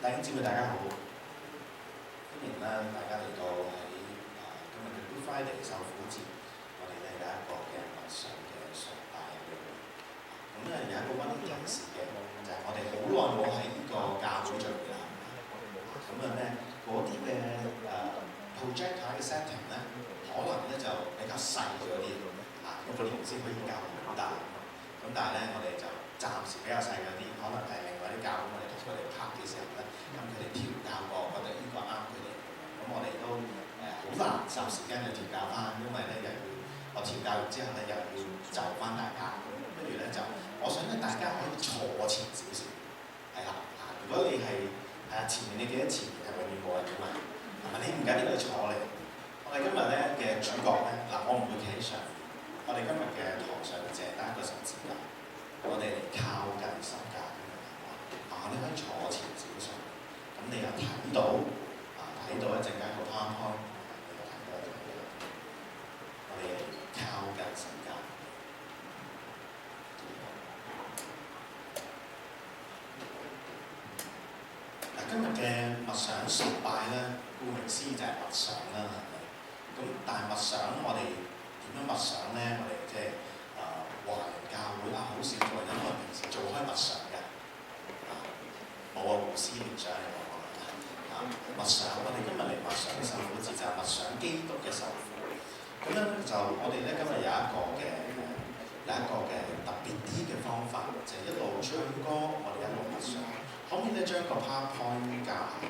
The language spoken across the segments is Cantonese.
弟兄姊妹大家好，歡迎啦！大家嚟到喺今日嘅 Good Friday 受苦節，我哋咧有一個嘅默想嘅崇拜嘅。咁咧有一個溫馨提示嘅，就係、是、我哋好耐冇喺呢個教會聚會啦。咁咧嗰啲嘅projector 嘅 setting 咧，可能咧就比較細咗啲咁個年先可以教好大。咁但係咧，我哋就暫時比較細咗啲，可能係另外啲教會我哋同佢哋拍嘅時候咧，咁佢哋調教過，覺得呢個啱佢哋，咁我哋都好難霎時間就調教翻，因為咧又要我調教完之後咧又要就翻大家，咁不如咧就我想咧大家可以坐前少少，係啦如果你係前面，你記得前面係永遠冇人㗎嘛，係咪？你唔緊要你坐嚟，我哋今日咧嘅主角咧我唔會企喺上面，我哋今日嘅台上淨係單一個十字架。我哋嚟靠近十架咁樣你可以坐前少少，咁你又睇到睇到一陣間個 PowerPoint，你又睇到一陣間，我哋嚟靠近十架。今日嘅默想崇拜咧，顧名思義就係默想啦，係咪？咁但係默想我哋點樣默想咧？我哋即係華人教會好少做，因為我平時做開默想嘅，冇胡思亂想嚟講默想。我哋今日嚟默想嘅受苦節就係默想基督嘅受苦。咁咧就我哋咧今日有一個嘅特別啲嘅方法，就係一路唱歌，我哋一路默想。可唔可以咧將個 PowerPoint 加下？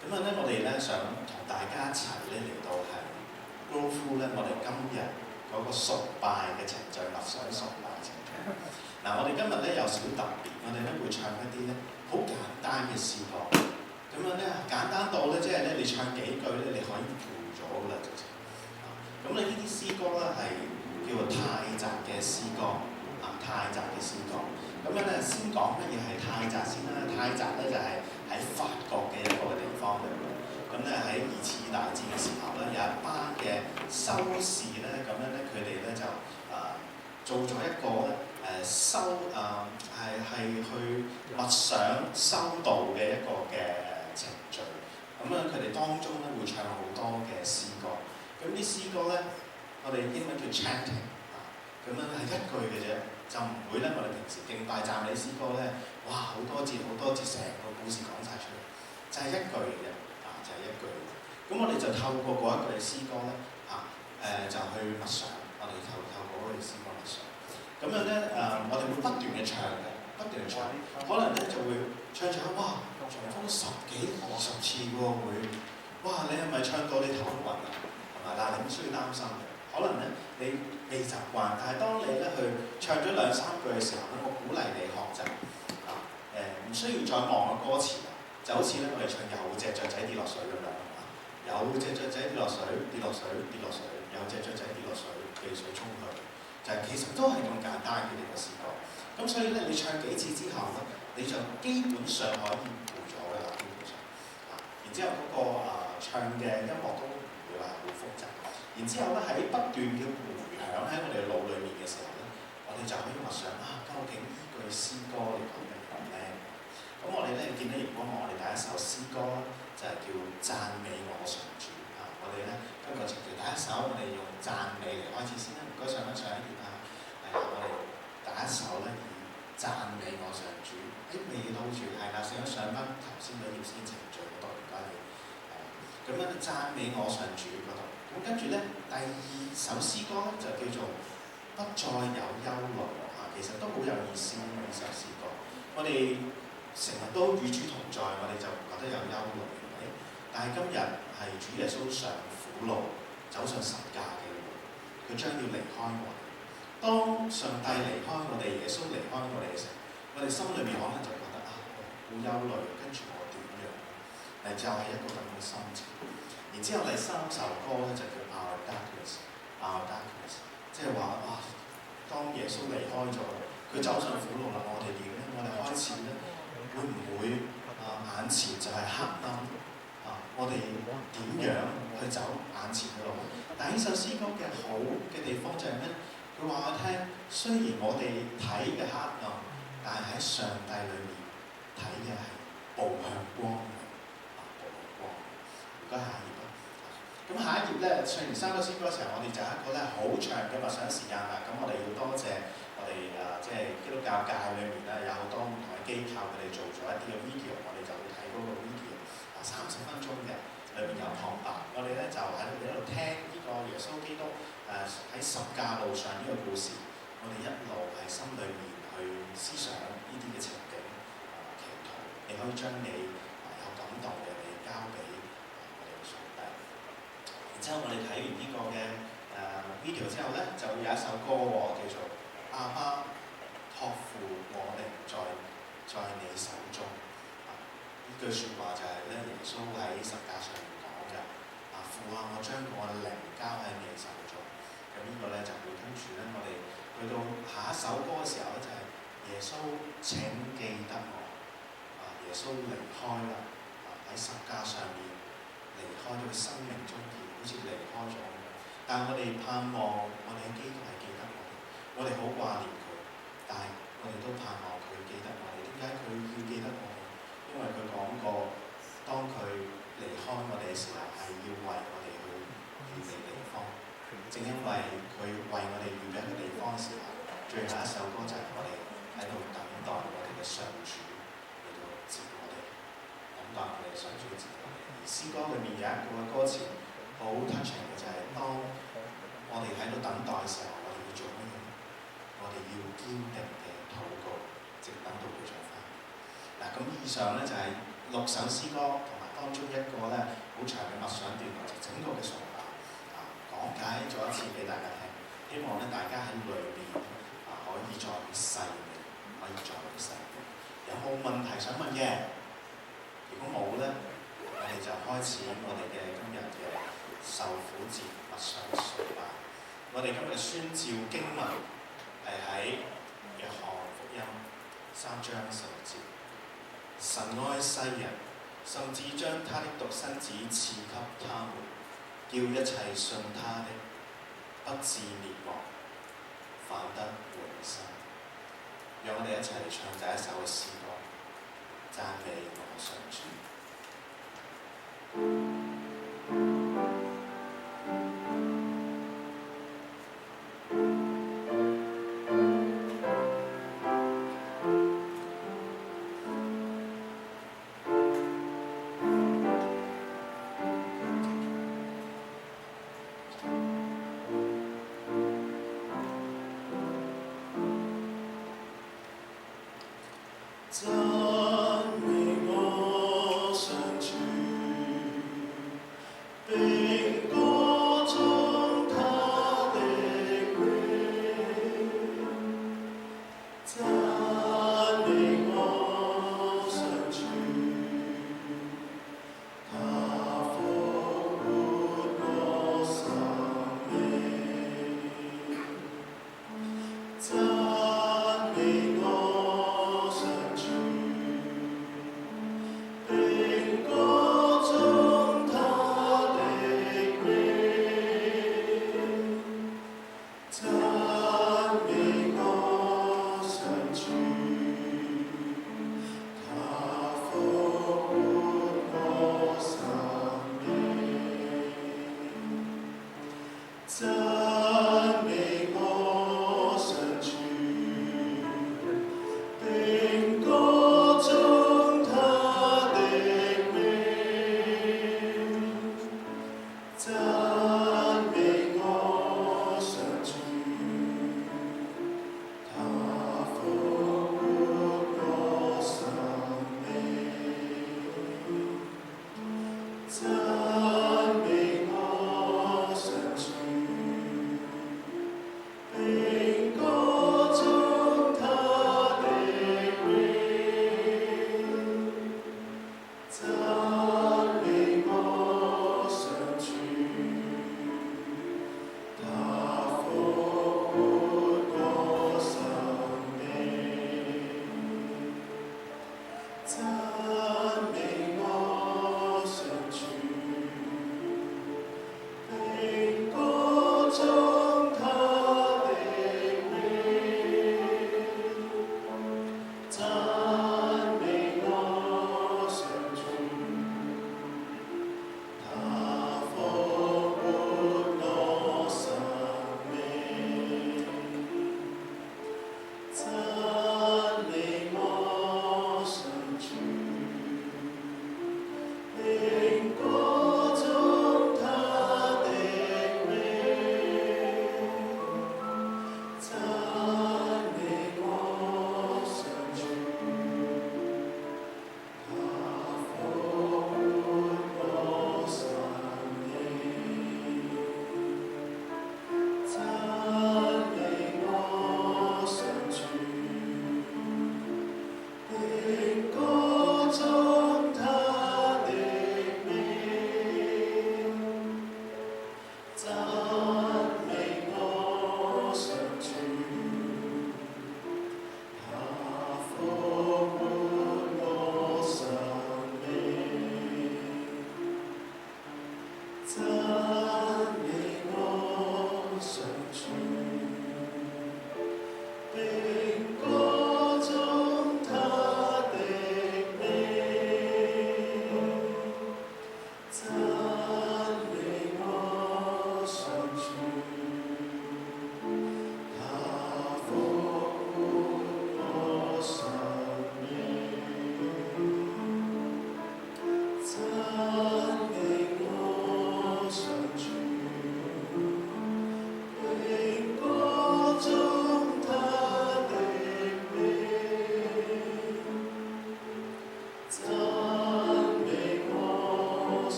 咁咧我哋咧想同大家一齊咧嚟到係go through咧我哋今日嗰個崇拜嘅程序，默想崇拜程序。我哋今日咧有少少特別，我哋咧會唱一啲咧好簡單嘅詩歌。咁樣咧簡單到咧，即係咧你唱幾句咧，你可以背咗㗎啦，直情。咁你呢啲詩歌咧係叫做泰澤嘅詩歌，泰澤嘅詩歌。咁樣咧先講乜嘢係泰澤先啦。泰澤咧就係喺法國嘅一個地方嚟嘅。咁咧喺2次大戰嘅時候咧，有一班嘅修士咧，咁樣咧佢哋咧就做咗一個咧係去默想修道嘅一個嘅程序。咁樣佢哋當中咧會唱好多嘅詩歌。咁啲詩歌咧，我哋英文叫 chanting 咁樣係一句嘅啫，就唔會咧我哋平時敬拜讚美詩歌咧，哇好多節，成個故事講晒出嚟，就係一句嘅啫。就係一句，咁我哋就透過嗰一句詩歌咧，就去默想，我哋透過嗰句詩歌默想。咁樣咧，我哋會不斷嘅唱嘅，可能咧就會唱，哇，重複10幾20次喎會，哇，你係咪唱到你頭暈啊？係咪？你唔需要擔心嘅，可能咧你未習慣，但係當你咧去唱咗2-3句嘅時候咧，我鼓勵你學習，唔需要再望個歌詞。就好似咧，我哋唱有隻雀仔跌落水咁樣，有隻雀仔跌落水，有隻雀仔跌落水，被水沖去，就係其實都係咁簡單嘅呢個詩歌。咁所以咧，你唱幾次之後咧，你就基本上可以背咗㗎啦，基本上。然之後嗰個唱嘅音樂都唔會話好複雜。然之後咧喺不斷嘅回響喺我哋腦裏面嘅時候咧，我哋就可以默想究竟呢句詩歌嚟講咩咧？咁我哋咧見到熒光幕，我哋第一首詩歌就係叫讚美我上主我哋咧今個程序第一首，我哋用讚美嚟開始先啦。唔該上一頁我哋第一首咧以讚美我上主。未到住係啦，上翻頭先嗰頁先程序嗰度，唔該你。咁樣讚美我上主嗰度。咁跟住咧第二首詩歌咧就叫做不再有憂慮其實都好有意思呢首詩歌。我哋成日都與主同在，我哋就唔覺得有憂慮，係咪？但係今日係主耶穌上苦路，走上十架嘅路，佢將要離開我哋。當上帝離開我哋，耶穌離開我哋嘅時候，我哋心裏面可能就覺得好憂慮，跟住我點樣？就係一個咁嘅心情。然之後第3首歌咧就叫 Our Darkness， 即係話當耶穌離開咗，佢走上苦路啦，我哋點咧？我哋開始咧。會唔會眼前就係黑暗我哋點樣去走眼前嘅路？但係呢首詩歌嘅好嘅地方就係咩？佢話我聽，雖然我哋睇嘅黑暗，但但係喺上帝裏面睇嘅係步向光明，步向光明。唔該下一頁啦。咁下一頁咧，唱完三個詩歌嘅時候，我哋就有一個咧好長嘅默想時間啦。咁我哋要多謝我哋即係基督教界裏面咧有好多唔同嘅機構，佢哋做咗一啲嘅 video， 我哋就會睇嗰個 video 30分鐘嘅，裏面有旁白。我哋咧就喺度聽呢個耶穌基督喺十架路上呢個故事，我哋一路喺心裏面去思想呢啲嘅情景祈禱。你可以將你有感動嘅你交俾我哋上帝。然之後我哋睇完呢個嘅video 之後咧，就會有一首歌叫做《阿爸託付我靈在你手中》。呢句説話就係咧耶穌喺十架上面講嘅。父啊，我將我嘅靈交喺你手中。咁呢個咧就會跟住咧，我哋去到下一首歌嘅時候咧，就係耶穌請記得我。耶穌離開啦，喺十架上面離開咗佢生命中間，好似離開咗咁樣。但係我哋盼望我哋嘅基督係記得我哋好掛念佢，但係我哋都盼望佢記得我哋。點解佢要記得我哋？因為佢講過，當佢離開我哋嘅時候，係要為我哋去預備地方。正因為佢為我哋預備一個地方嘅時候，最後一首歌就係我哋喺度等待我哋嘅上主嚟到接我哋，等待我哋上主接我哋。而詩歌裏面有一個嘅歌詞好 touching 嘅，就係當我哋喺度等待嘅時候，我哋要做乜嘢？我哋要堅定嘅禱告，直等到佢再返。嗱，咁以上咧就係6首詩歌同埋當中一個咧好長嘅默想段落，就整個嘅崇拜講解咗一次俾大家聽。希望咧大家喺裏面可以再細味，可以再細味。有冇問題想問嘅？如果冇咧，我哋就開始我哋嘅今日嘅受苦節默想崇拜。我哋今日宣召經文係喺約翰福音3章16節。神愛世人，甚至將他的獨生子賜給他們，叫一切信他的不至滅亡，反得永生。讓我哋一齊嚟唱第一首嘅詩歌，讚美我上主。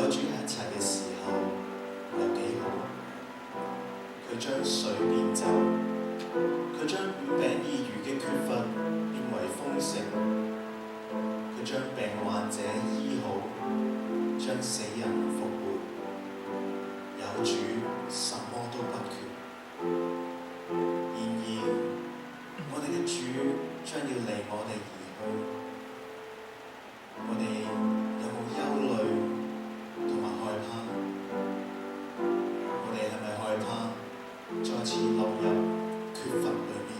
有主喺一齊嘅時候有幾好？佢將水變酒，佢將5餅2魚嘅缺乏變為豐盛，佢將病患者醫好，將死人復活。有主，什麼都不缺。然而，我哋嘅主將要離我哋而去。我哋有冇憂慮同埋害怕？我哋係咪害怕再次落入缺乏裏面？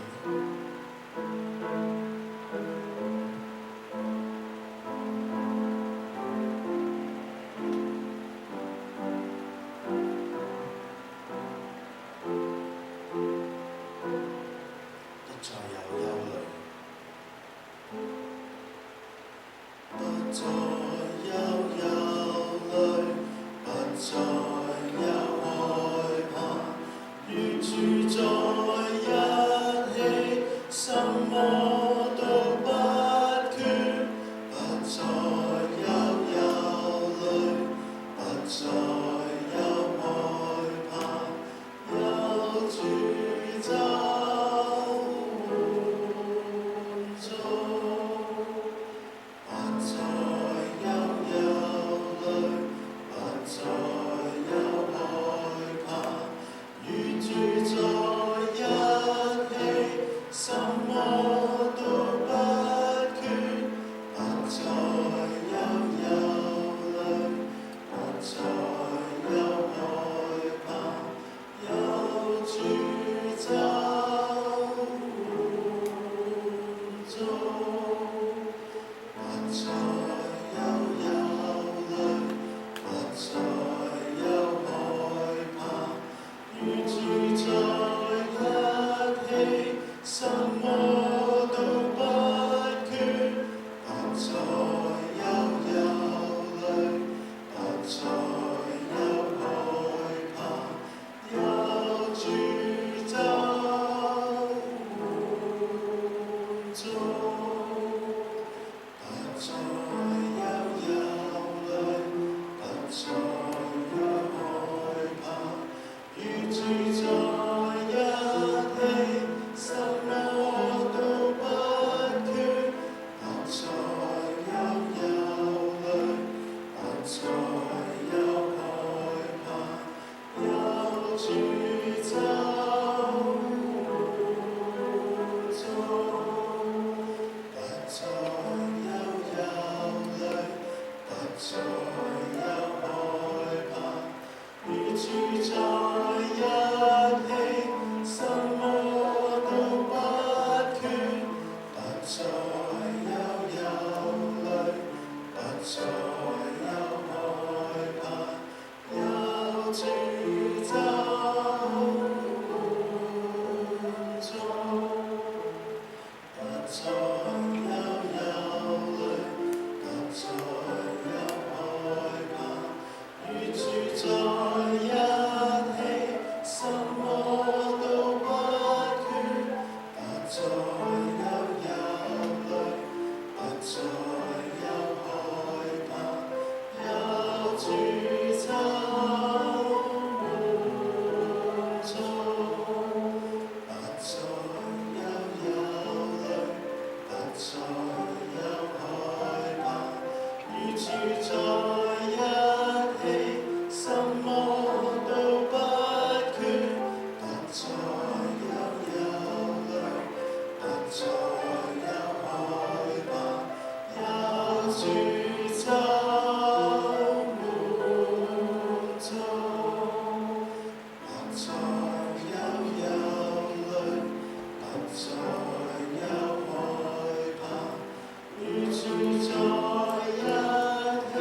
不再有憂慮，不再有憂慮，不再有害怕，與主在一起，什麼都不缺。不再有憂慮，不再有害怕，有主就滿足。不再有憂慮，不再有害怕，與主在一起，什麼都不缺。不再有憂慮，不再有害怕，有主就滿足。不再有憂慮，不再有害怕，與主在一起，什麼都不缺。不再有憂慮，不再有害怕，有主就滿足。不再有憂慮，不再有害怕，與主在一起，什麼都不缺。不再有憂慮，不再有害怕，有主就滿足。不再有憂慮，不再有害怕，與主在一起，什麼都不缺。不再有憂慮，不再有害怕，有主就滿足。不再有憂慮，不再有害怕，與主在一起，什麼都不缺。不再有憂慮，不再有害怕，有主就滿足。不再有憂慮，不再有害怕，與主在一起，什麼都不缺。不再有憂慮，不再有害怕，有主就滿足。不再有憂慮，不再有害怕，與主在一起，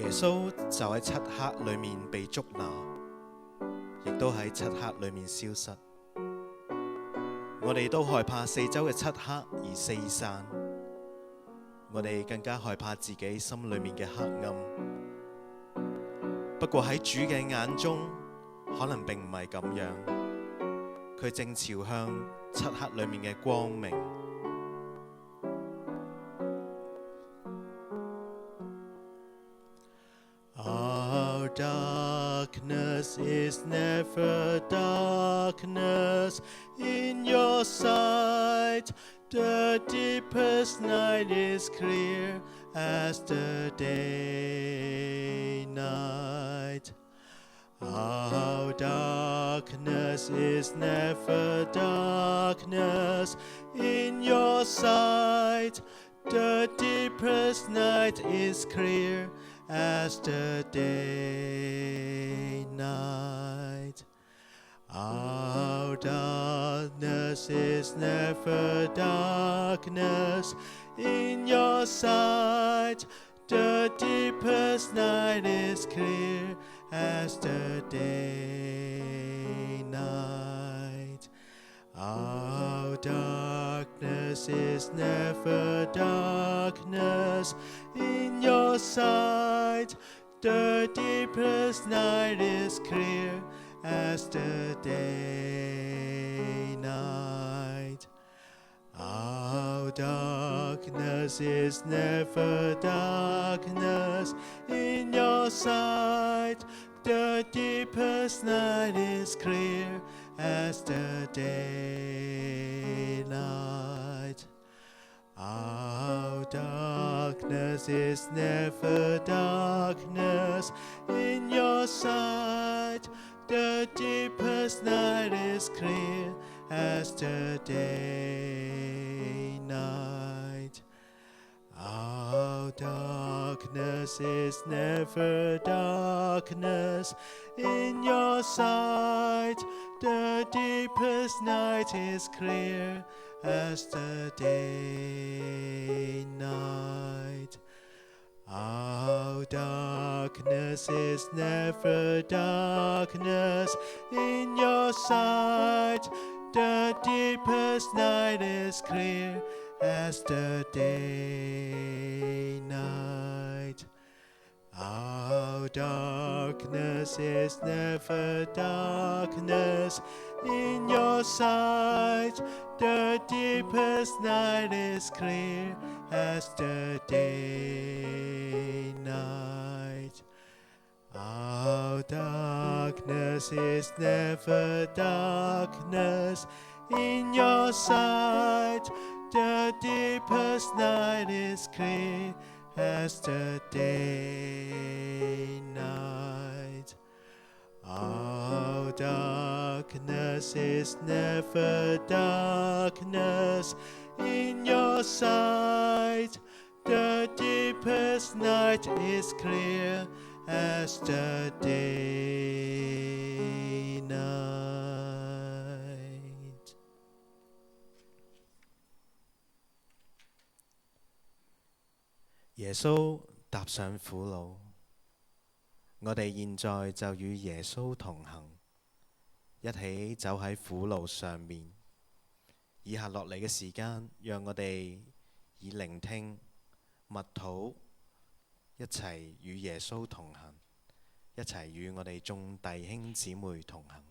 耶穌就喺漆黑裏面被捉拿，亦都喺漆黑裏面消失。我哋都害怕四周嘅漆黑而四散，我哋更加害怕自己心裏面嘅黑暗。不過喺主嘅眼中，可能並唔係咁樣，佢正朝向漆黑裏面嘅光明。Our darkness is never darkness in your sight. The deepest night is clear as the day night. Our darkness is never darkness in your sight. The deepest night is clear as the day night. Our darkness is never darkness in your sight. The deepest night is clear as the day night. Our darkness is never darkness in your sight. The deepest night is clear as the day night. Our darkness is never darkness in your sight. The deepest night is clear as the day night. Our darkness is never darkness in your sight. The deepest night is clear as the day night. Our darkness is never darkness in your sight. The deepest night is clear as the day night. Our darkness is never darkness in your sight. The deepest night is clear as the day night. Our darkness is never darkness in your sight. The deepest night is clear as the day night. Our darkness is never darkness in your sight. The deepest night is clear as the day night. Our darkness is never darkness in your sight. The deepest night is clear as the day night. 耶穌踏上苦路，我哋現在就與耶穌同行，一起走喺苦路上面。以下落嚟嘅時間，讓我哋以聆聽、默禱，一齊與耶穌同行，一齊與我哋眾弟兄姊妹同行。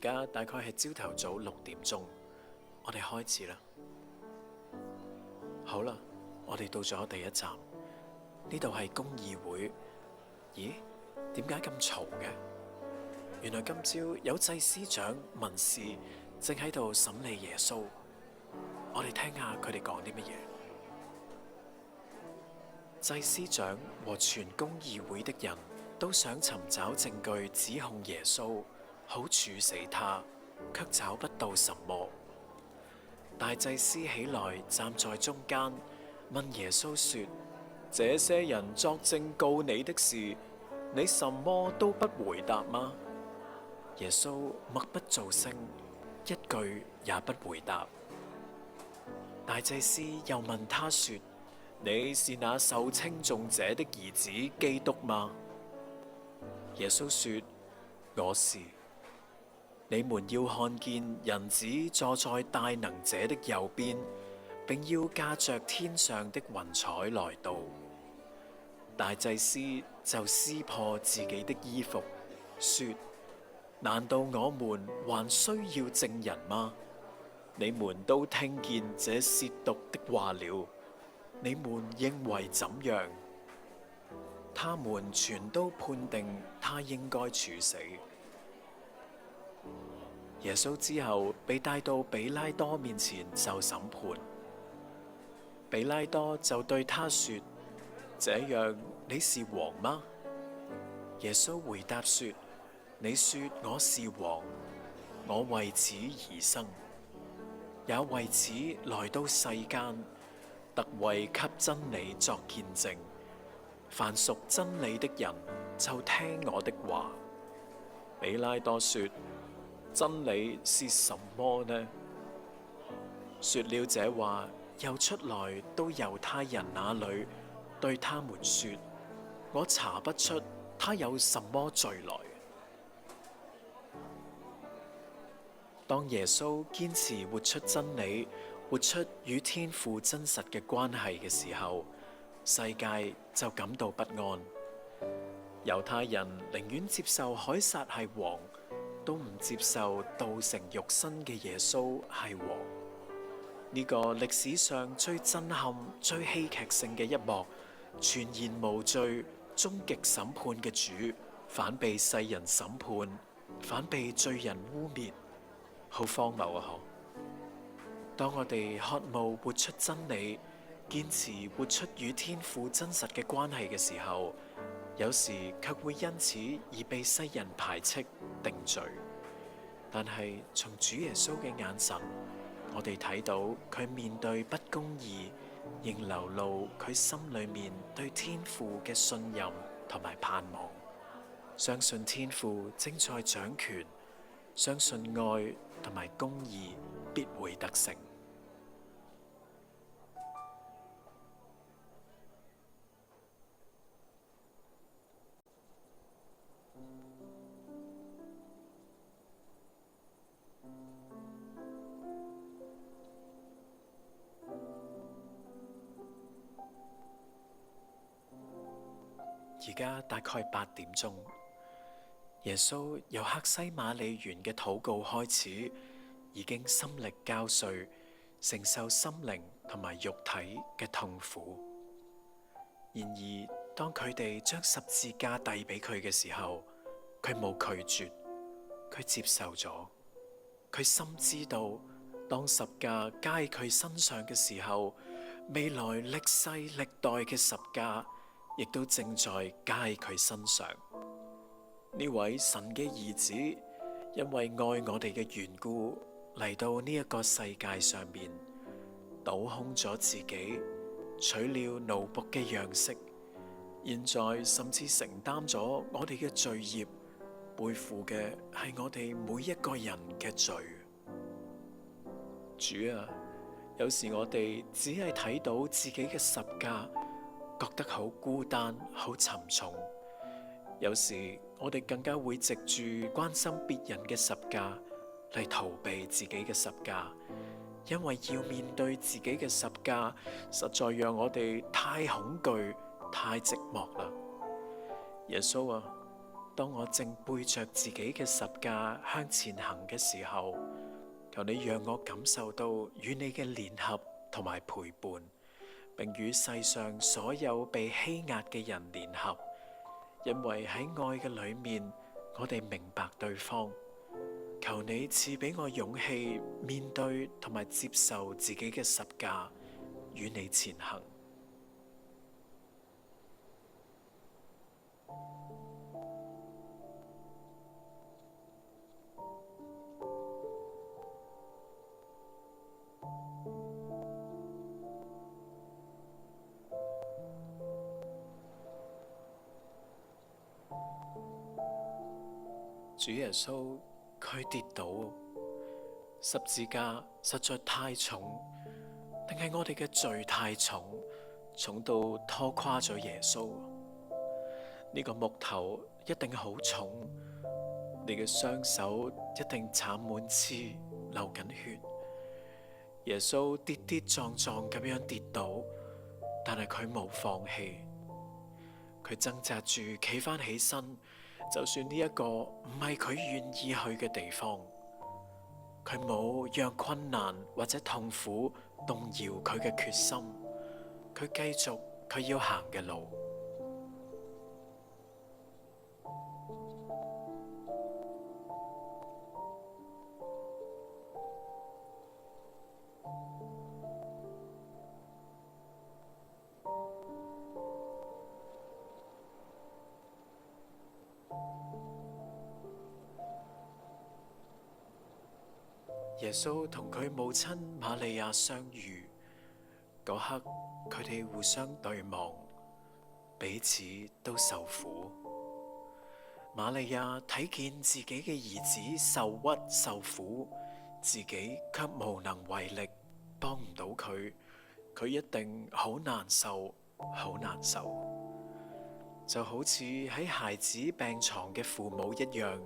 家大概係朝頭早6點鐘，我哋開始啦。好啦，我哋到咗第一站，呢度係公議會。咦？點解咁嘈嘅？原來今朝有祭司長、文士正喺度審理耶穌。我哋聽下佢哋講啲乜嘢。祭司長和全公議會的人都想尋找證據指控耶穌，好處死他，卻找不到什麼。大祭司起來站在中間，問耶穌說：這些人作證告你的事，你什麼都不回答嗎？耶穌默不作聲，一句也不回答。大祭司又問他說：你是那受稱頌者的兒子基督嗎？耶穌說：我是。你們要看見人子坐在大能者的右邊，並要駕着天上的雲彩來到。大祭司就撕破自己的衣服，說：難道我們還需要證人嗎？你們都聽見這褻瀆的話了，你們認為怎樣？他們全都判定他應該處死。耶穌之後被帶到比拉多面前受審判。比拉多就對他說：這樣你是王嗎？耶穌回答說：你說我是王，我為此而生，也為此來到世間，特為給真理作見證。凡屬真理的人就聽我的話。比拉多說：真理是什麼呢？說了這話，又出來到猶太人那裏，對他們說：我查不出他有什麼罪來。當耶穌堅持活出真理，活出與天父真實嘅關係嘅時候，世界就感到不安。猶太人寧願接受凱撒係王，都唔接受道成肉身嘅耶穌係王。呢個歷史上最震撼、最戲劇性嘅一幕，全然無罪、終極審判嘅主，反被世人審判，反被罪人污衊，好荒謬啊！當我哋渴慕活出真理，堅持活出與天父真實嘅關係嘅時候，有時卻會因此而被世人排斥、定罪。但係從主耶穌嘅眼神，我哋睇到佢面對不公義，仍流露佢心裏面對天父嘅信任同埋盼望，相信天父正在掌權，相信愛同埋公義必會得勝。而家大概8點鐘，耶穌由客西馬尼園嘅禱告開始，已經心力交瘁，承受心靈同埋肉體嘅痛苦。然而，當佢哋將十字架遞俾佢嘅時候，佢冇拒絕，佢接受咗。佢深知道，當十架加喺佢身上嘅時候，未來歷世歷代嘅十架亦都正在加喺佢身上。呢位神嘅兒子，因為愛我哋嘅緣故，嚟到呢一個世界上面，倒空咗自己，取了奴僕嘅樣式，現在甚至承擔咗我哋嘅罪孽，背負嘅係我哋每一個人嘅罪。主啊，有時我哋只係睇到自己嘅十架，覺得好孤單、好沉重。有時我哋更加會藉住關心別人嘅十架嚟逃避自己嘅十架，因為要面對自己嘅十架，實在讓我哋太恐懼、太寂寞啦。耶穌啊，當我正背着自己嘅十架向前行嘅時候，求你讓我感受到與你嘅聯合同埋陪伴，並與世上所有被欺壓嘅人聯合，因為喺愛嘅裏面，我哋明白對方。求你賜俾我勇氣面對同埋接受自己嘅十架，與你前行。主耶穌，佢跌倒，十字架實在太重，定係我哋嘅罪太重，重到拖垮咗耶穌？呢個木頭一定好重，你嘅雙手一定慘滿刺，流緊血。耶穌跌跌撞撞咁樣跌倒，但係佢冇放棄，佢掙扎住企返起身。就算呢一個唔係佢願意去嘅地方，佢冇讓困難或者痛苦動搖佢嘅決心，佢繼續佢要行嘅路。耶穌同佢母親瑪利亞相遇嗰刻，佢哋互相對望，彼此都受苦。瑪利亞睇見自己嘅兒子受屈受苦，自己卻無能為力，幫唔到佢，佢一定好難受，好難受。就好似喺孩子病床嘅父母一樣，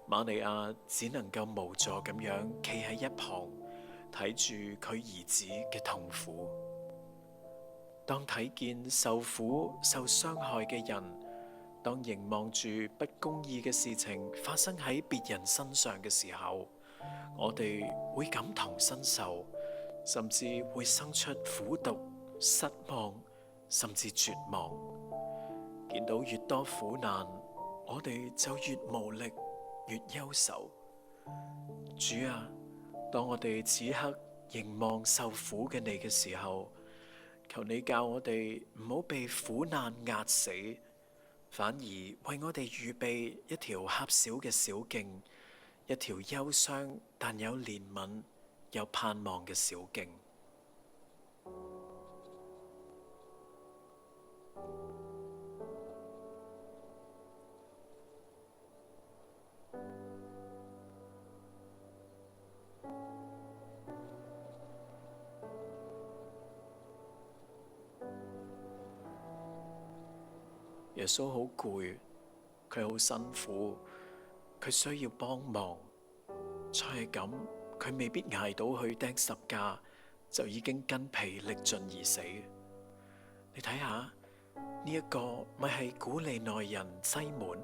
瑪利亞只能夠無助咁樣企喺一旁，睇住佢兒子嘅痛苦。當睇見受苦受傷害嘅人，當凝望住不公義嘅事情發生喺別人身上嘅時候，我哋會感同身受，甚至會生出苦毒、失望，甚至絕望。見到越多苦難，我哋就越無力，越憂愁。主啊，當我哋此刻凝望受苦嘅你嘅時候，求你教我哋唔好被苦難壓死，反而為我哋預備一條狹小嘅小徑，一條憂傷但有憐憫、有盼望嘅小徑。耶穌好攰，佢好辛苦，佢需要幫忙。再係咁，佢未必捱到去釘十架，就已經筋疲力盡而死。你睇下呢一個咪係古利奈人西門，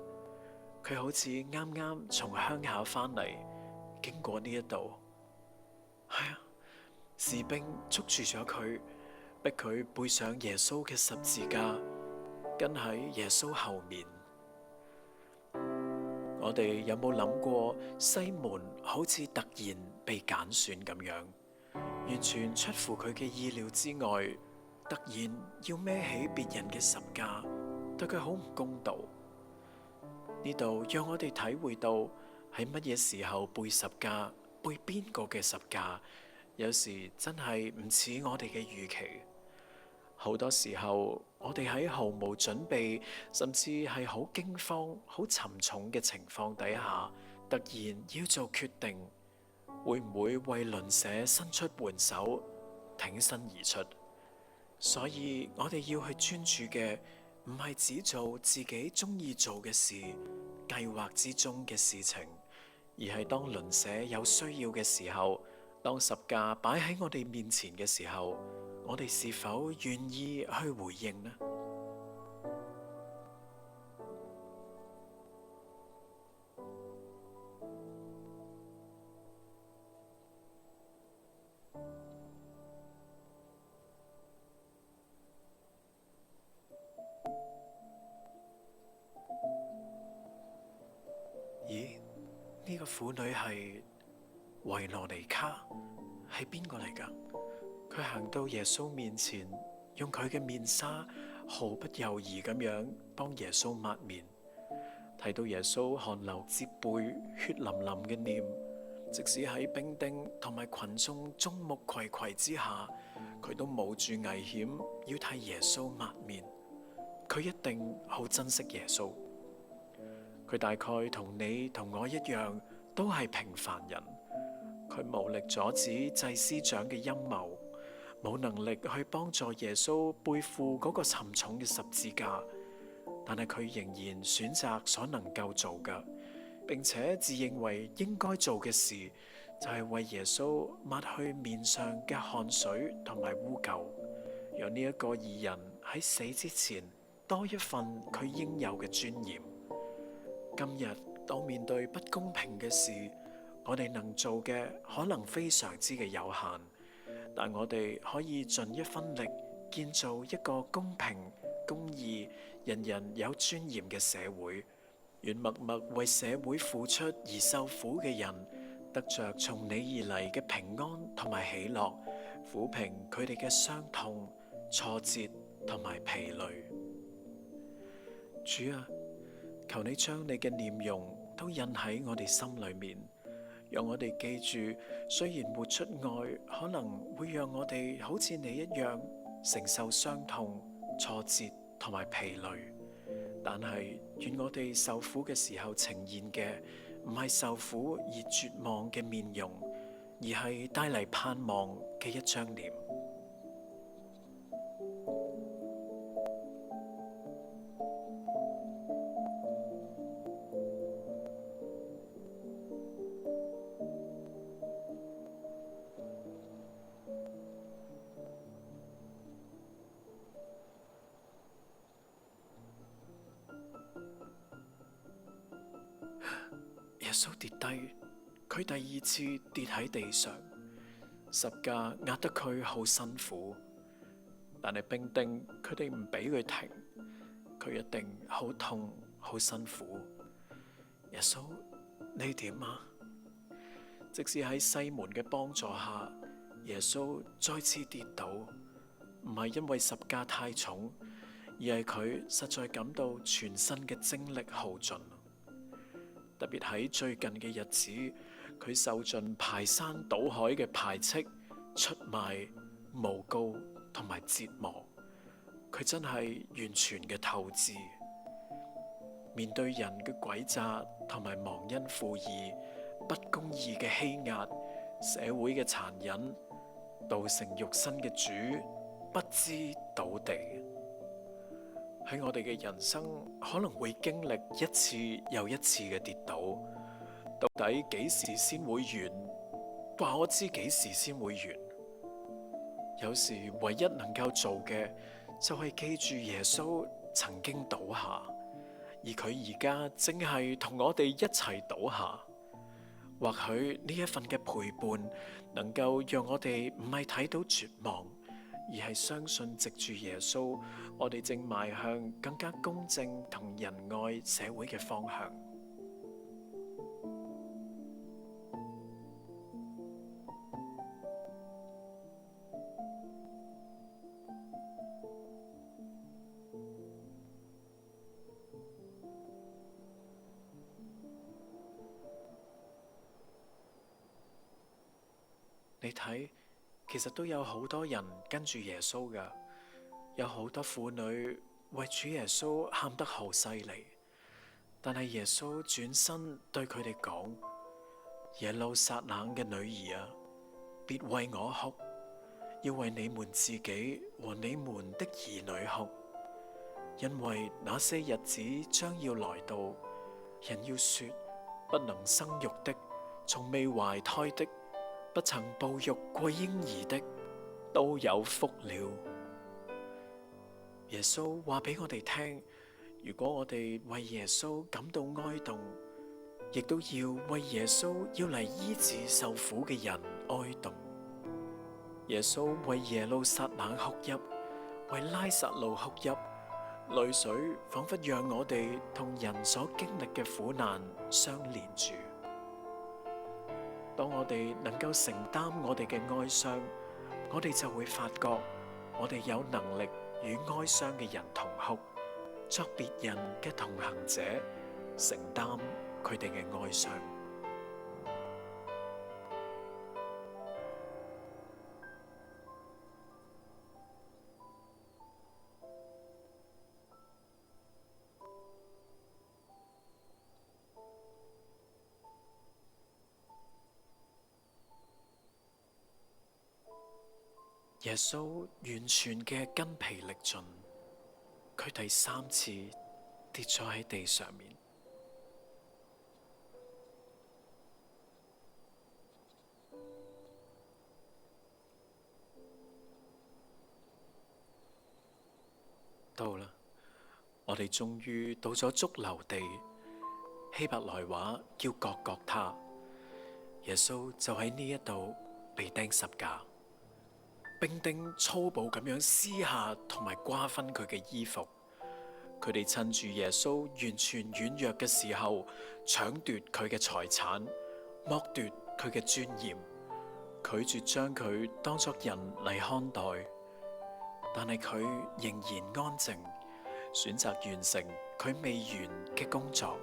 佢好似啱啱從鄉下返嚟，經過呢一度，係啊，士兵捉住咗佢，逼佢背上耶穌嘅十字架，跟喺耶穌後面。我哋有冇諗過西門好似突然被揀選咁樣，完全出乎佢嘅意料之外，突然要孭起別人嘅十架，對佢好唔公道。呢度讓我哋體會到喺乜嘢時候背十架，背邊個嘅十架，有時真係唔似我哋嘅預期。好多時候，我哋喺毫無準備，甚至係好驚慌、好沉重嘅情況底下，突然要做決定，會唔會為鄰舍伸出援手，挺身而出？所以我哋要去專注嘅，唔係只做自己中意做嘅事、計劃之中嘅事情，而係當鄰舍有需要嘅時候，當十架擺喺我哋面前嘅時候，我哋是否願意去回應呢？婦女係維羅尼卡，係邊個嚟㗎？佢行到耶穌面前，用佢嘅面紗毫不猶豫咁樣幫耶穌抹面。睇到耶穌汗流浹背、血淋淋嘅臉，即使喺兵丁同埋群眾眾目睽睽之下，佢都冒住危險要替耶穌抹面。佢一定好珍惜耶穌。佢大概同你同我一樣，都係平凡人。佢無力阻止祭司長嘅陰謀，冇能力去幫助耶穌背負嗰個沉重嘅十字架。但係佢仍然選擇所能夠做嘅，並且自認為應該做嘅事，就係為耶穌抹去面上嘅汗水同埋污垢，讓呢一個義人喺死之前多一份佢應有嘅尊嚴。今日當面對不公平嘅事，我哋能做嘅可能非常之嘅有限，但我哋可以盡一分力建造一個公平、公義、人人有尊嚴嘅社會。願默默為社會付出而受苦嘅人，得着從你而嚟嘅平安同埋喜樂，撫平佢哋嘅傷痛、挫折同埋疲累。主啊，求你將你嘅臉容都印喺我哋心裏面，讓我哋記住，雖然活出愛可能會讓我哋好似你一樣承受傷痛、挫折同埋疲累，但係願我哋受苦嘅時候呈現嘅唔係受苦而絕望嘅面容，而係帶嚟盼望嘅一張臉。耶穌跌低，佢第二次跌喺地上，十架壓得佢好辛苦，但係兵丁佢哋唔俾佢停，佢一定好痛好辛苦。耶穌，你點啊？即使喺西門嘅幫助下，耶穌再次跌倒，唔係因為十架太重，而係佢實在感到全身嘅精力耗盡。特別喺最近嘅日子，佢受盡排山倒海嘅排斥、出賣、誣告同埋折磨，佢真係完全嘅透支。面對人嘅詭詐同埋忘恩負義、不公義嘅欺壓、社會嘅殘忍，道成肉身嘅主不知倒地。喺我哋嘅人生可能會經歷一次又一次嘅跌倒，到底幾時先會完？話我知幾時先會完。有時唯一能夠做嘅就係記住耶穌曾經倒下，而佢而家正係同我哋一齊倒下。或許呢一份嘅陪伴能夠讓我哋唔係睇到絕望，而係相信藉住耶穌，我哋正邁向更加公正同仁愛社會嘅方向。你睇，其實都有好多人跟住耶穌㗎，有好多婦女為主耶穌喊得好犀利，但係耶穌轉身對佢哋講：耶路撒冷嘅女兒啊，別為我哭，要為你們自己和你們的兒女哭，因為那些日子將要來到，人要說不能生育的，從未懷胎的，不曾哺育過嬰兒的，都有福了。耶穌話俾我哋聽，如果我哋為耶穌感到哀慟，亦都要為耶穌要嚟醫治受苦嘅人哀慟。耶穌為耶路撒冷哭泣，為拉撒路哭泣，淚水仿佛讓我哋同人所經歷嘅苦難相連住。當我哋能夠承擔我哋嘅哀傷，我哋就會發覺我哋有能力與哀傷嘅人同哭，作別人嘅同行者，承擔佢哋嘅哀傷。耶穌完全嘅筋疲力盡，佢第3次跌咗喺地上面。到啦，我哋終於到咗髑髏地，希伯來話叫各各他。耶穌就喺呢一度被釘十架。兵丁粗暴咁樣撕下同埋瓜分佢嘅衣服，佢哋趁住耶穌完全軟弱嘅時候，搶奪佢嘅財產，剝奪佢嘅尊嚴，拒絕將佢當作人嚟看待。但係佢仍然安靜，選擇完成佢未完嘅工作。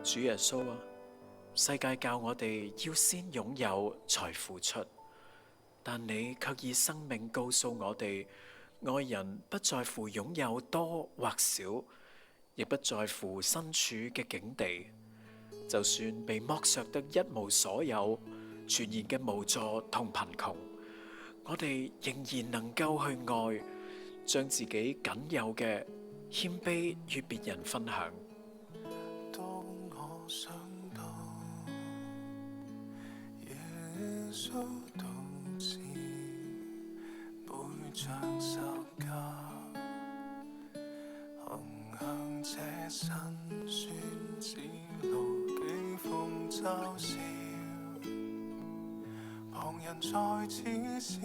主耶穌啊，世界教我哋要先擁有才付出。但你卻以生命告訴我哋，愛人不在乎擁有多或少，亦不在乎身處嘅境地。就算被剝削得一無所有，全然嘅無助同貧窮，我哋仍然能夠去愛，將自己僅有嘅謙卑與別人分享。當我想到耶穌背着十架，行向這辛酸之路，幾風嘲笑，旁人在恥笑，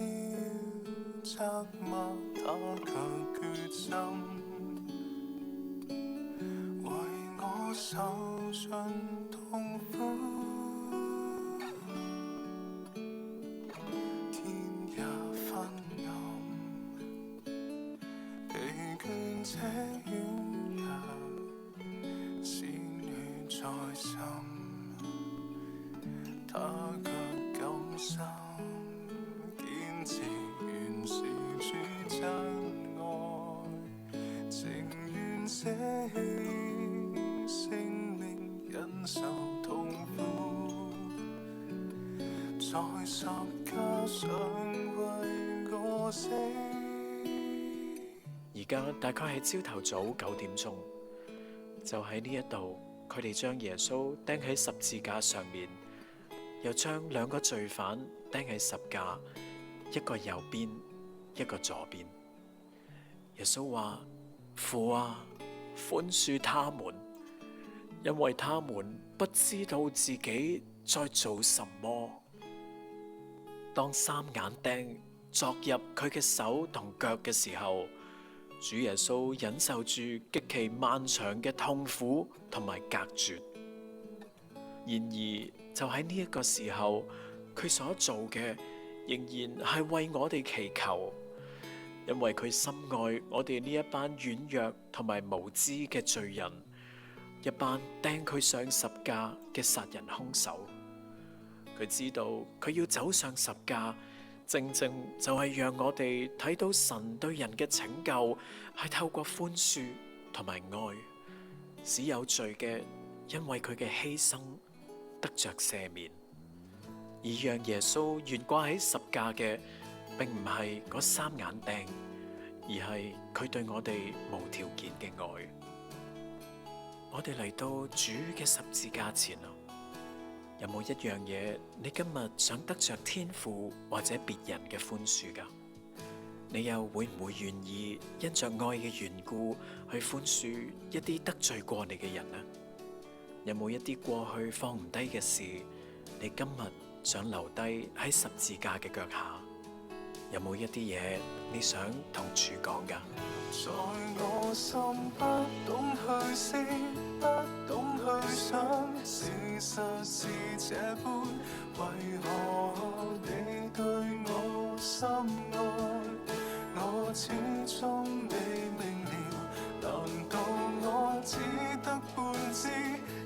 責罵他卻決心為我受盡痛苦。這軟弱，鮮血在心，他卻甘心堅持，原是主真愛，情願捨棄性命，忍受痛苦，在十架上為我死。而家大概係朝頭早9點鐘，就喺呢一度，佢哋將耶穌釘喺十字架上面，又將2個罪犯釘喺十架，一個右邊，一個左邊。耶穌話：父啊，寬恕他們，因為他們不知道自己在做什麼。當3眼釘鑿入佢嘅手同腳嘅時候，主耶穌忍受住極其漫長嘅痛苦同埋隔絕。然而就喺呢一個時候，佢所做嘅仍然係為我哋祈求，因為佢深愛我哋呢一班軟弱同埋無知嘅罪人，一班釘佢上十架嘅殺人兇手。佢知道佢要走上十架，正正就係讓我哋睇到神對人嘅拯救係透過寬恕同埋愛，使有罪嘅因為佢嘅犧牲得着赦免。而讓耶穌懸掛喺十架嘅，並唔係嗰3眼釘，而係佢對我哋無條件嘅愛。我哋嚟到主嘅十字架前啊，有冇一樣嘢你今日想得着天父或者別人嘅寬恕㗎？你又會唔會願意因着愛嘅緣故去寬恕一啲得罪過你嘅人呢？有冇一啲過去放唔低嘅事，你今日想留低喺十字架嘅腳下？有冇一啲嘢你想同主講㗎？在我心不懂去思，不懂去想，事實是這般，為何你對我深愛，我始終未明了，難道我只得半知，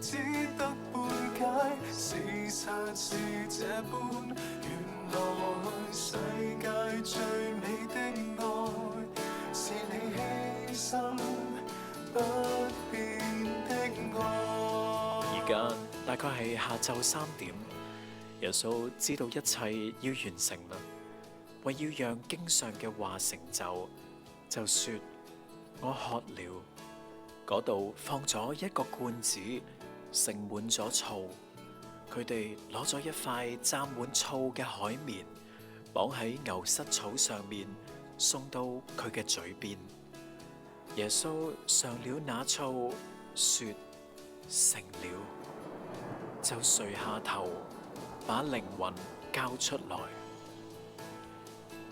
只得半解，事實是這般，原來世界最美的愛，是你犧牲不變的愛。而家大概係下晝3點，耶穌知道一切要完成啦，為要讓經上嘅話成就，就說：我渴了。嗰度放咗一個罐子，盛滿咗醋。佢哋攞咗一塊沾滿醋嘅海綿，綁喺牛膝草上面，送到佢嘅嘴邊。耶穌嘗了那醋，說：成了，就垂下頭，把靈魂交出來。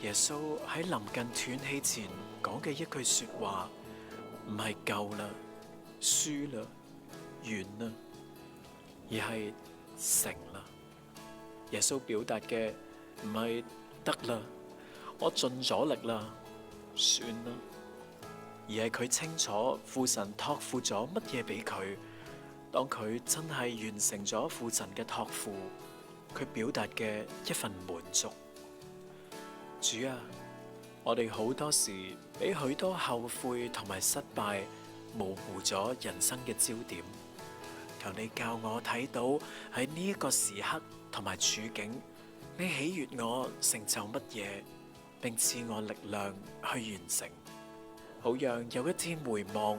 耶穌喺臨近斷氣前講嘅一句說話，唔係夠啦、輸啦、完啦，而係成啦。耶穌表達嘅唔係得啦，我盡咗力啦，算啦，而係佢清楚父神託付咗乜嘢俾佢。當佢真係完成咗父神嘅託付，佢表達嘅一份滿足。主啊，我哋好多時俾許多後悔同埋失敗模糊咗人生嘅焦點。求你教我睇到喺呢一個時刻同埋處境，你喜悅我成就乜嘢，並賜我力量去完成，好讓有一天回望，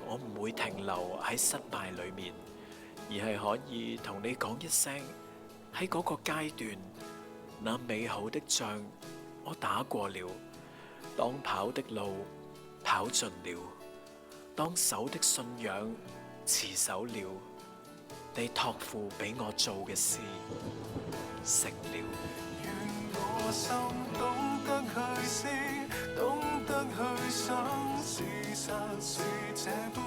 我唔會停留喺失敗裏面，而係可以同你講一聲，喺嗰個階段，那美好的仗我打過了，當跑的路跑盡了，當守的信仰持守了，你託付俾我做嘅事成了。願我心懂得去思，懂得去想，事實是這般，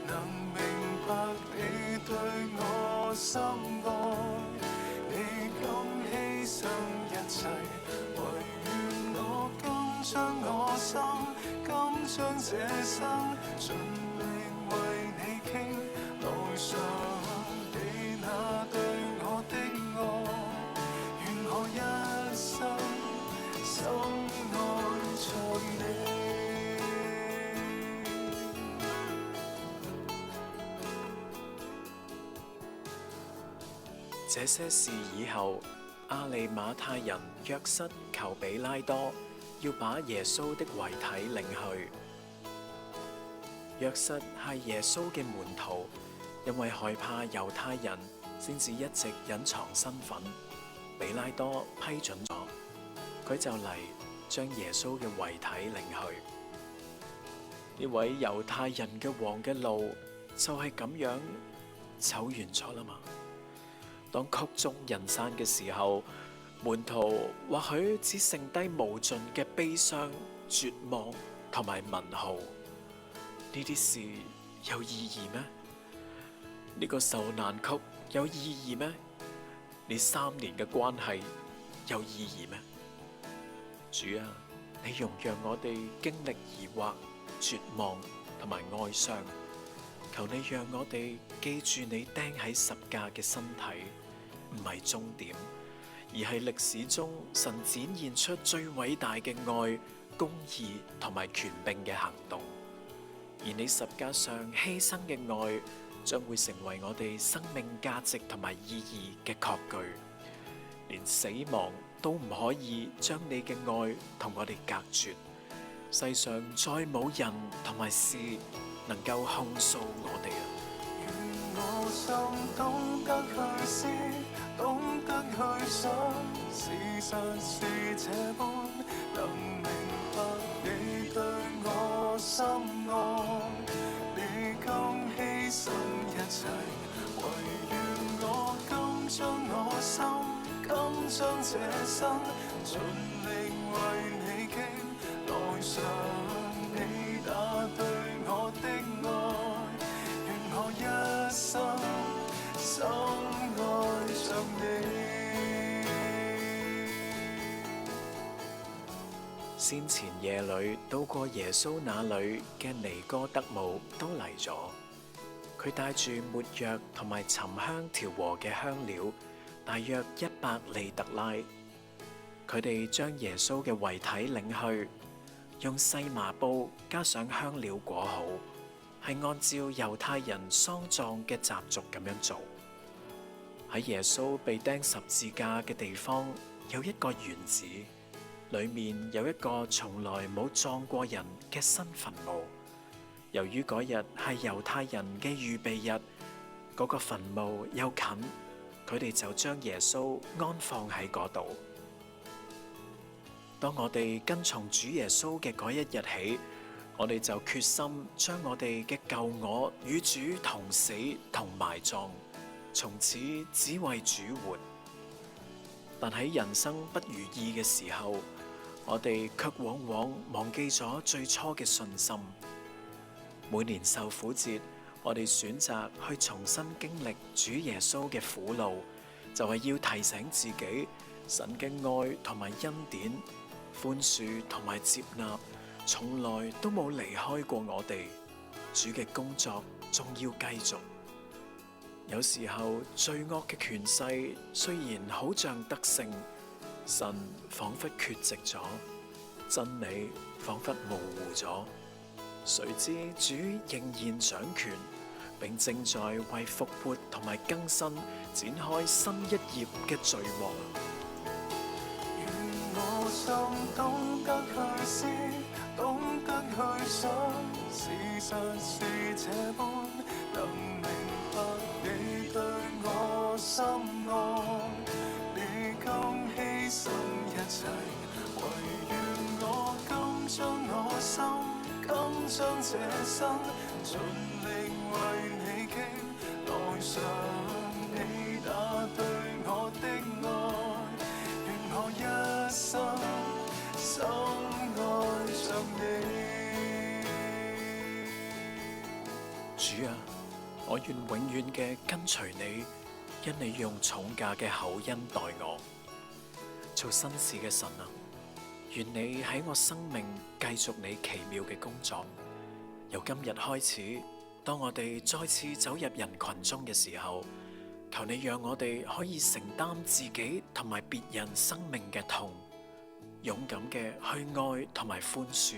能明白你對我深愛，你甘犧牲一切，唯願我甘將我心，甘將這生，盡力為你傾，來償你那對我的愛，願我一生深愛着你。這些事以後，亞利馬太人約瑟求比拉多要把耶穌的遺體領去。約瑟係耶穌嘅門徒，因為害怕猶太人，先至一直隱藏身份。比拉多批准咗，佢就嚟將耶穌嘅遺體領去。呢位猶太人嘅王嘅路就係咁樣走完咗啦嘛。當曲終人散嘅時候，門徒或許只剩低無盡嘅悲傷、絕望同埋問號。呢啲事有意義咩？呢個受難曲有意義咩？呢3年嘅關係有意義咩？主啊，你容讓我哋經歷疑惑、絕望同埋哀傷，求你讓我哋記住你釘喺十架嘅身體，唔係終點，而係歷史中神展現出最偉大嘅愛、公義同埋權柄嘅行動。而你十架上犧牲嘅愛，將會成為我哋生命價值同埋意義嘅確據。連死亡都唔可以將你嘅愛同我哋隔絕。世上再冇人同埋事能夠控訴我哋啊！願我心懂得去思，懂得去想，事實是這般，能明白你對我深愛，你甘犧牲一切，唯願我甘將我心，甘將這生，盡力為先前夜裏到過耶穌那裏嘅尼哥德慕都嚟咗，佢帶住沒藥同埋沉香調和嘅香料，大約100利特拉。佢哋將耶穌嘅遺體領去，用細麻布加上香料裹好，係按照猶太人喪葬嘅習俗咁樣做。喺耶穌被釘十字架嘅地方有一個園子，裏面有一個從來冇葬過人嘅新墳墓。由於嗰日係猶太人嘅預備日，嗰個墳墓又近，佢哋就將耶穌安放喺嗰度。當我哋跟從主耶穌嘅嗰一日起，我哋就決心將我哋嘅舊我與主同死同埋葬，從此只為主活。但喺人生不如意嘅時候，我哋卻往往忘記咗最初嘅信心。每年受苦節，我哋選擇去重新經歷主耶穌嘅苦路，就係要提醒自己，神嘅愛同埋恩典、寬恕同埋接納，從來都冇離開過我哋。主嘅工作仲要繼續。有時候罪惡嘅權勢雖然好像得勝，神仿佛缺席咗，真理仿佛模糊咗。誰知主仍然掌權，並正在為復活同埋更新展開新一頁嘅序幕。願我心懂得去思，懂得去想，事實是這般，能明白你對我深愛，你甘犧牲一切，唯願我甘將我心，甘將這生盡力為你傾，來償你那對我的愛，願我一生深愛着你。主啊，我願永遠嘅跟隨你，因你用重價嘅厚恩待我。做新事嘅神啊，願你喺我生命繼續你奇妙嘅工作。由今日開始，當我哋再次走入人群中嘅時候，求你讓我哋可以承擔自己同埋別人生命嘅痛，勇敢嘅去愛同埋寬恕，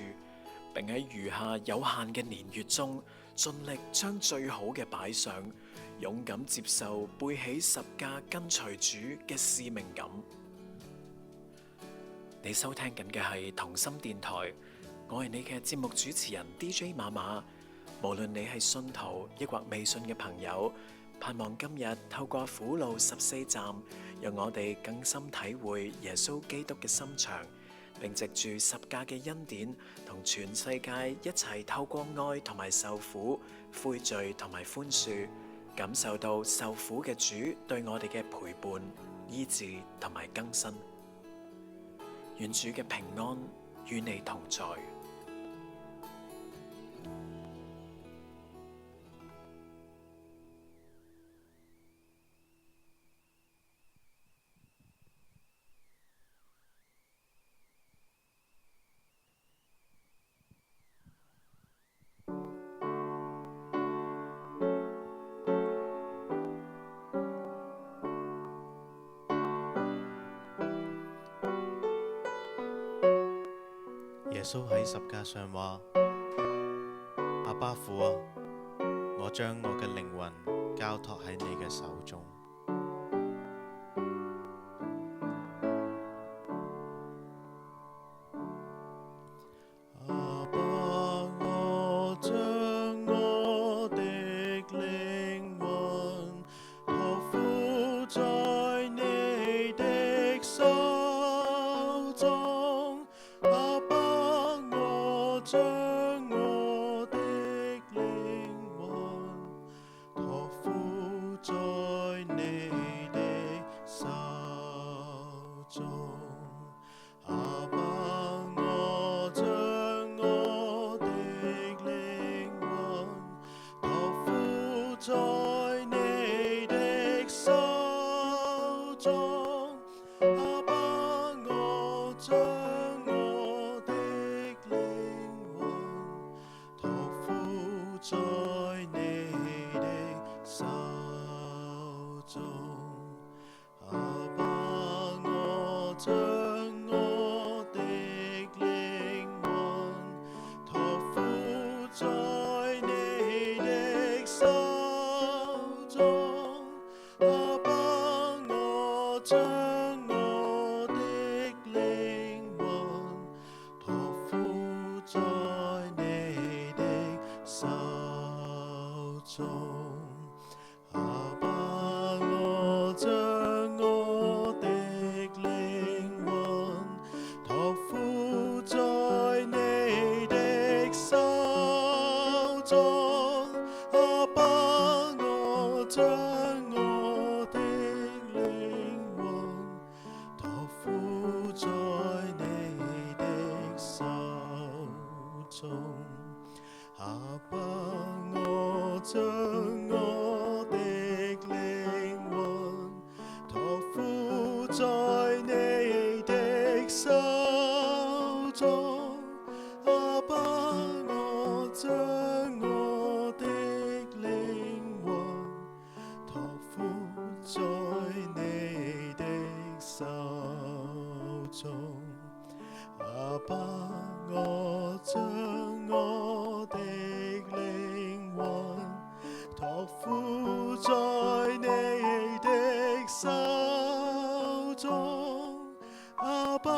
並喺餘下有限嘅年月中，盡力將最好嘅擺上，勇敢接受背起十架跟隨主嘅使命感。你收聽緊嘅係同心電台，我係你嘅節目主持人 DJ 馬馬。無論你係信徒抑或未信嘅朋友，盼望今日透過苦路14站，讓我哋更深體會耶穌基督嘅心腸，並藉住十架嘅恩典，同全世界一齊透過愛同埋受苦、悔罪同埋寬恕，感受到受苦嘅主對我哋嘅陪伴、醫治同埋更新。願主嘅平安與你同在。耶穌喺十架上話：阿爸父啊，我將我嘅靈魂交託喺你嘅手中。阿爸，我將我的靈魂託付在你的手中。阿爸，我將我的靈魂託付在你的手中。阿爸，我將我的靈魂託付在你的手中。阿爸，我將我的在你的手中，阿爸，我將我的靈魂託付在你的手中，阿爸，我將我的靈魂託付在你的手中，阿爸，我將我的靈魂託付在你的手中，阿爸，我將我的靈魂託付在你的手中，阿爸，我將我的靈魂託付在你的手中，阿爸，我將我的靈魂託付在你的手中，阿爸，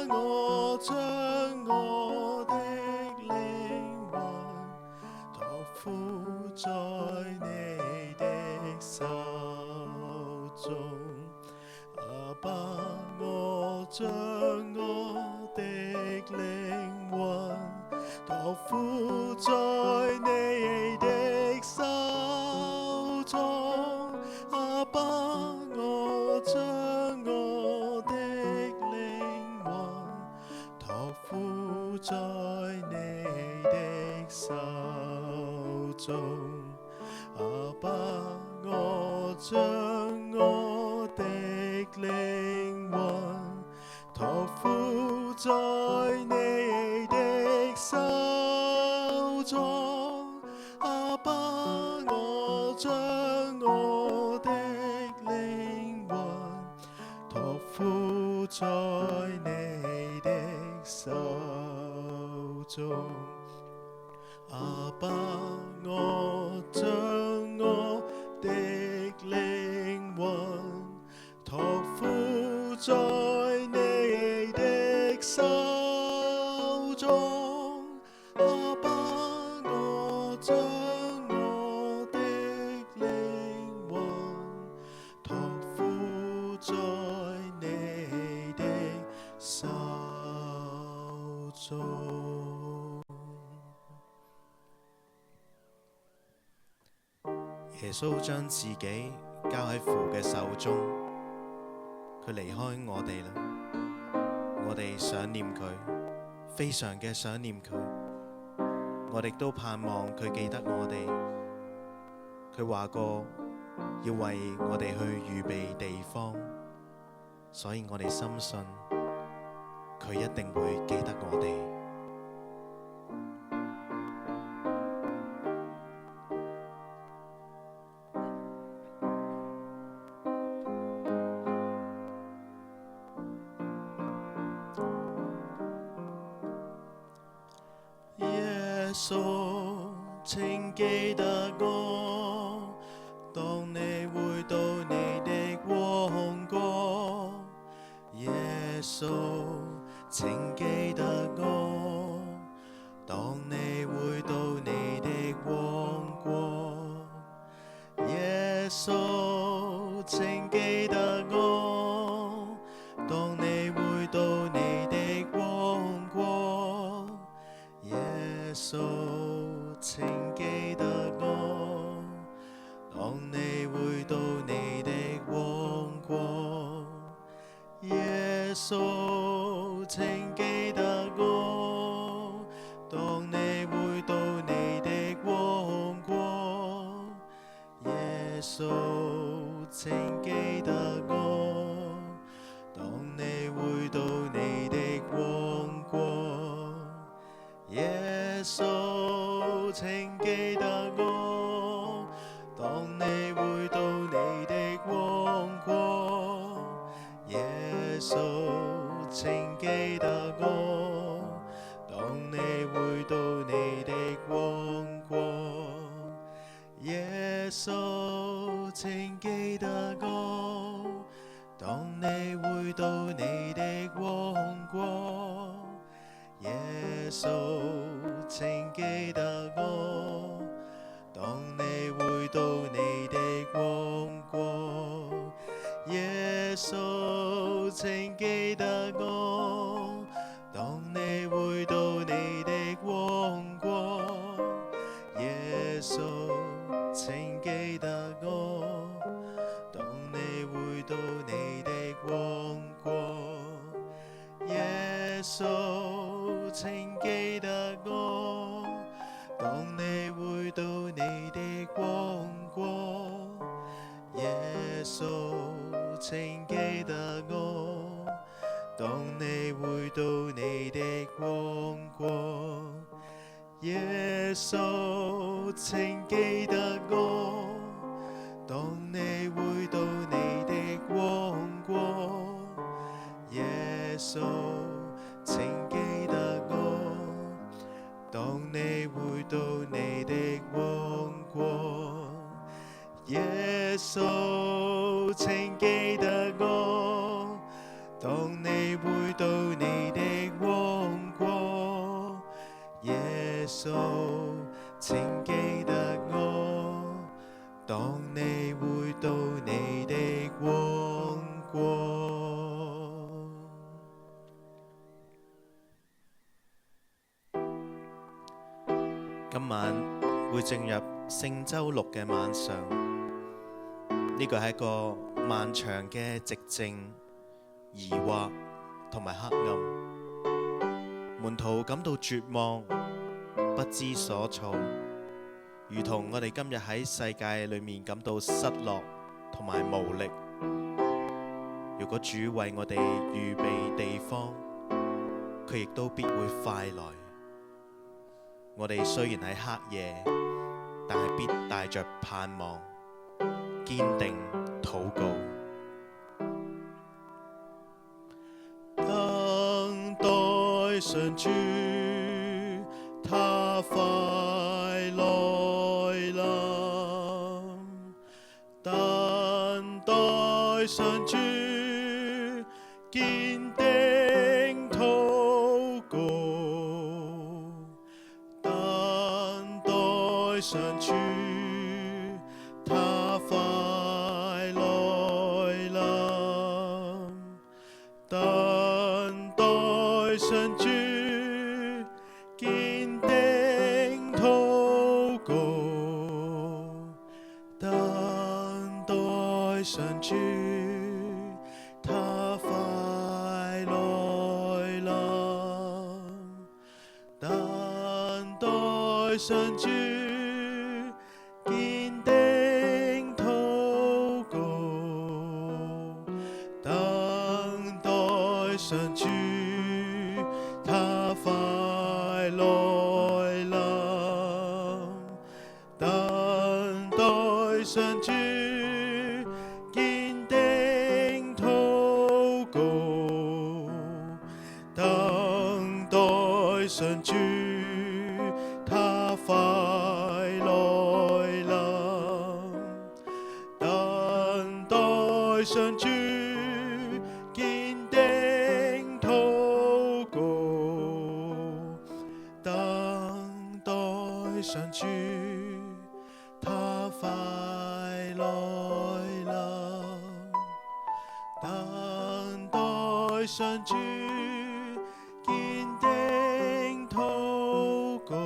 我將我的靈魂託付在你的手中，阿爸，我將我的靈魂託付在你的手中，阿爸，我將我的靈魂託付在你的手中，阿爸，我將我的靈魂託付在你的手中，阿爸，我將我的靈魂託付在你的手中，阿爸，我將我的靈魂託付在你的手中，阿爸，我將我的靈魂託付在你的手中，阿爸，我將我的靈魂託付在你的手中。耶穌將自己交喺父嘅手中，佢離開我哋啦，我哋想念佢，非常嘅想念佢，我哋都盼望佢記得我哋。佢話過要為我哋去預備地方，所以我哋深信佢一定會記得我哋。耶穌，請記得我，當你回到你的王國。耶穌，請記得我，當你回到你的王國。耶穌，請記得我，當你回到你的王國。耶穌，請記得我，當你回到你的王國。耶穌，請記得我，當你回到你的王國。耶穌，請記得我，當你回到你的王國。耶穌，請記得耶穌，請記得我，當你回到你的王國。耶穌，請記得我，當你回到你的王國。耶穌，請記得我，當你回到你的王國。耶穌，請記得我，當你回到你的王國。耶穌，請記得我，當你回到你的王國。耶穌，請記得我，當你回到你的王國。耶穌，請記得我，當你回到你的王國。耶穌，請記得我，當你回到你的王國。耶穌，請記得我，當你回到你的王國。今晚會進入聖週六嘅晚上，呢個係一個漫長嘅寂靜、疑惑同埋黑暗，門徒感到絕望，不知所措，如同我哋今日喺世界裏面感到失落同埋無力。如果主為我哋預備地方，佢亦都必會快來。我哋雖然喺黑夜，但係必帶着盼望，堅定禱告。等待上主，他快來臨。等待上主，堅定禱告。等待上主，他快來臨。等待上主，堅定禱告。等待上主，他快來臨。等待上主，堅定禱告。等待上主，他快來臨。等待上主，堅定禱告。等待上主，他快來臨。等待上主，堅定禱告。等待上主，他快來臨。等待上主，堅定禱告。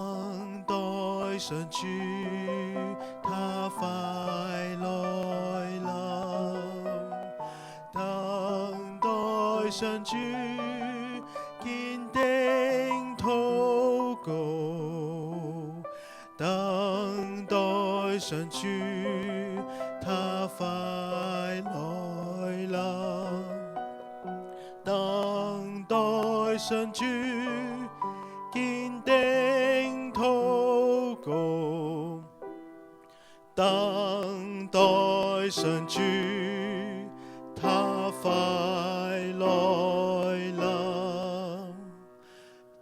等待上主，他快來臨。等待上主，堅定禱告。等待上主，他快來臨。等待上主，堅定禱告。等待上主，他快來臨。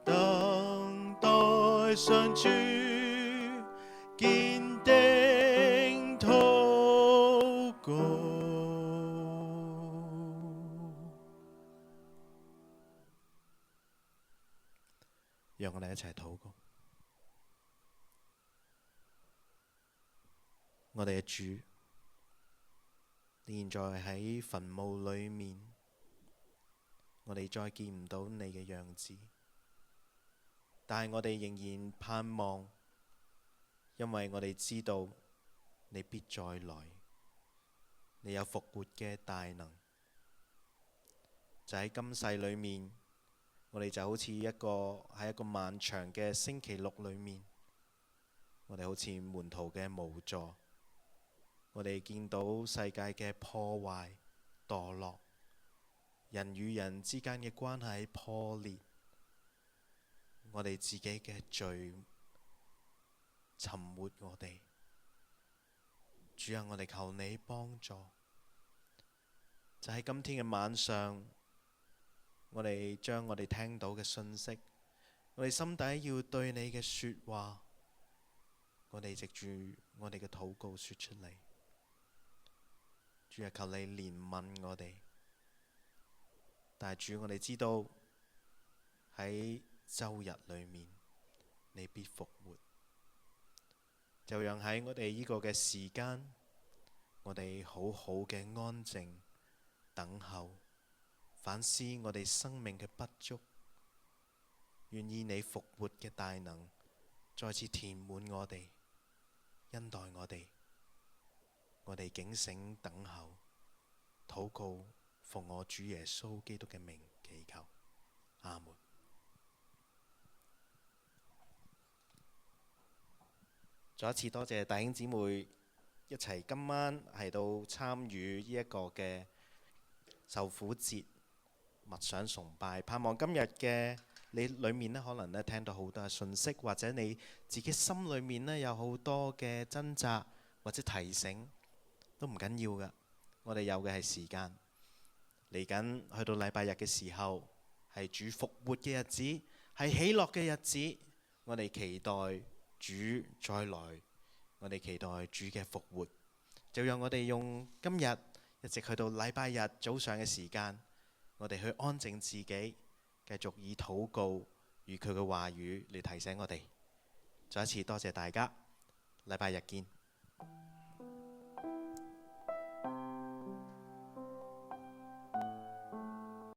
等待上主，堅定禱告。讓我哋一齊禱告。我哋嘅主，你現在喺墳墓裏面，我哋再見唔到你嘅樣子，但係我哋仍然盼望，因為我哋知道你必再來，你有復活嘅大能。就喺今世裏面，我哋就好似喺一個漫長嘅星期六裏面，我哋好似門徒嘅無助，我哋見到世界嘅破壞、墮落，人與人之間嘅關係破裂，我哋自己嘅罪沉沒我哋。主啊，我哋求你幫助。就喺今天嘅晚上，我哋將我哋聽到嘅信息，我哋心底要對你嘅說話，我哋藉住我哋嘅禱告說出嚟。主啊，求你憐憫我哋。但係主，我哋知道喺週日裏面，你必復活。就讓喺我哋呢個嘅時間，我哋好好嘅安靜等候，反思我哋生命嘅不足，願意你復活嘅大能再次填滿我哋，恩待我哋。我哋警醒等候，禱告，奉我主耶穌基督嘅名祈求，阿門。再一次多謝弟兄姊妹一齊今晚喺度參與呢一個嘅受苦節默想崇拜，盼望今日嘅你裏面可能聽到好多嘅信息，或者你自己心裏面有好多嘅掙扎或者提醒，都唔緊要噶。我哋有嘅係時間，嚟緊去到禮拜日嘅時候，係主復活嘅日子，係喜樂嘅日子。我哋期待主再來，我哋期待主嘅復活。就讓我哋用今日一直去到禮拜日早上嘅時間，我哋去安靜自己，繼續以禱告與佢嘅話語嚟提醒我哋。再一次多謝大家，禮拜日見。